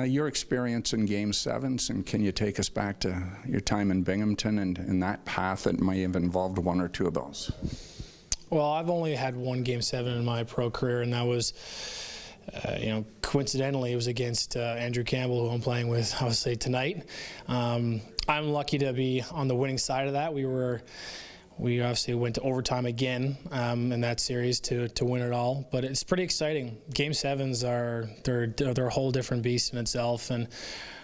Your experience in Game 7s, and can you take us back to your time in Binghamton and that path that may have involved one or two of those? Well, I've only had one Game 7 in my pro career, and that was, coincidentally, it was against Andrew Campbell, who I'm playing with, obviously, tonight. I'm lucky to be on the winning side of that. We obviously went to overtime again in that series to win it all, but it's pretty exciting. Game 7s they're a whole different beast in itself, and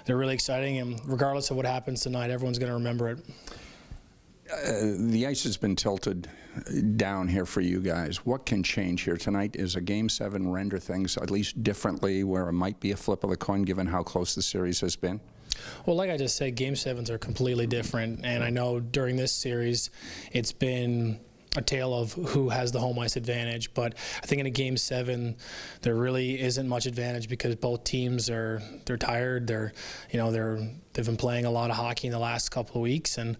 they're really exciting. And regardless of what happens tonight, everyone's going to remember it. The ice has been tilted down here for you guys. What can change here tonight? Is a Game 7 render things at least differently, where it might be a flip of the coin given how close the series has been? Well, like I just said, Game 7s are completely different, and I know during this series it's been a tale of who has the home ice advantage, but I think in a Game 7 there really isn't much advantage because both teams they're tired. They've been playing a lot of hockey in the last couple of weeks, and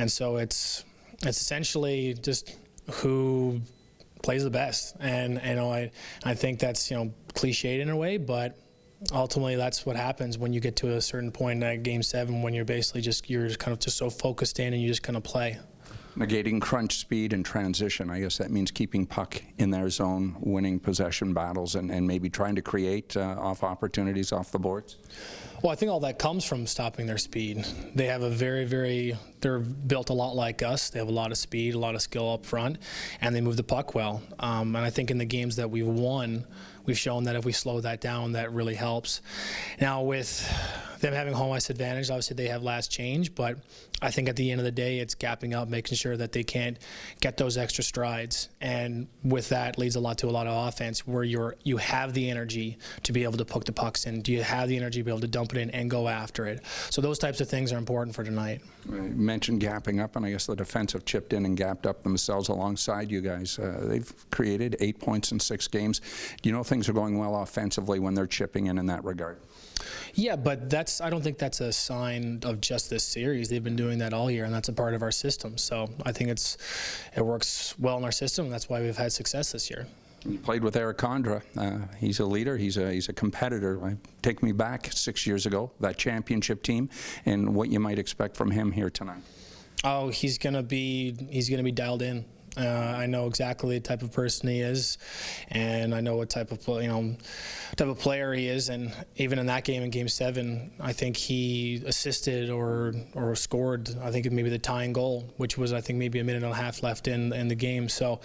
so it's essentially just who plays the best. And I think that's cliched in a way, but ultimately that's what happens when you get to a certain point in Game 7, when you're basically you're kind of just so focused in and you just kind of play. Negating crunch speed and transition, I guess that means keeping puck in their zone, winning possession battles, and maybe trying to create off opportunities off the boards? Well, I think all that comes from stopping their speed. They have they're built a lot like us. They have a lot of speed, a lot of skill up front, and they move the puck well. And I think in the games that we've won, we've shown that if we slow that down, that really helps. Now, with them having home ice advantage, obviously they have last change, but I think at the end of the day, it's gapping up, making sure that they can't get those extra strides. And with that leads a lot to a lot of offense where you have the energy to be able to poke the pucks in. Do you have the energy to be able to dump it in and go after it? So those types of things are important for tonight. You mentioned gapping up, and I guess the defense have chipped in and gapped up themselves alongside you guys. They've created 8 points in 6 games. Do you know things are going well offensively when they're chipping in that regard? Yeah, but I don't think that's a sign of just this series. They've been doing that all year, and that's a part of our system. So I think it works well in our system, and that's why we've had success this year. You played with Eric Condra. He's a leader. He's a competitor. Take me back 6 years ago, that championship team, and what you might expect from him here tonight. Oh, he's gonna be dialed in. I know exactly the type of person he is, and I know what type of player he is. And even in that game, in Game 7, I think he assisted or scored. I think maybe the tying goal, which was I think maybe a minute and a half left in the game. So,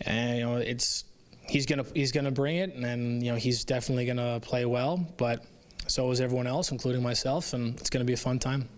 he's gonna bring it, and he's definitely gonna play well. But so is everyone else, including myself, and it's gonna be a fun time.